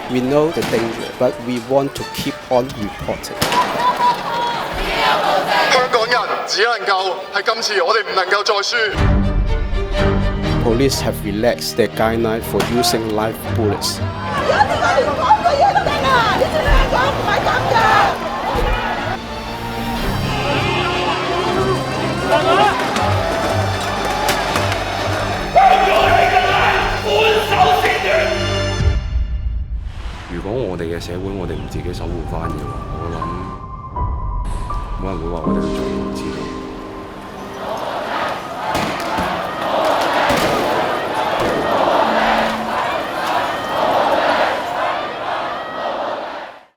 We know the danger, but we want to keep on reporting. 香港人只能夠係今次，我哋唔能夠再輸。Police have relaxed their guideline for using live bullets. 如果我哋嘅社會我哋唔自己守護翻嘅話，我諗冇人會話我哋去做唔知道。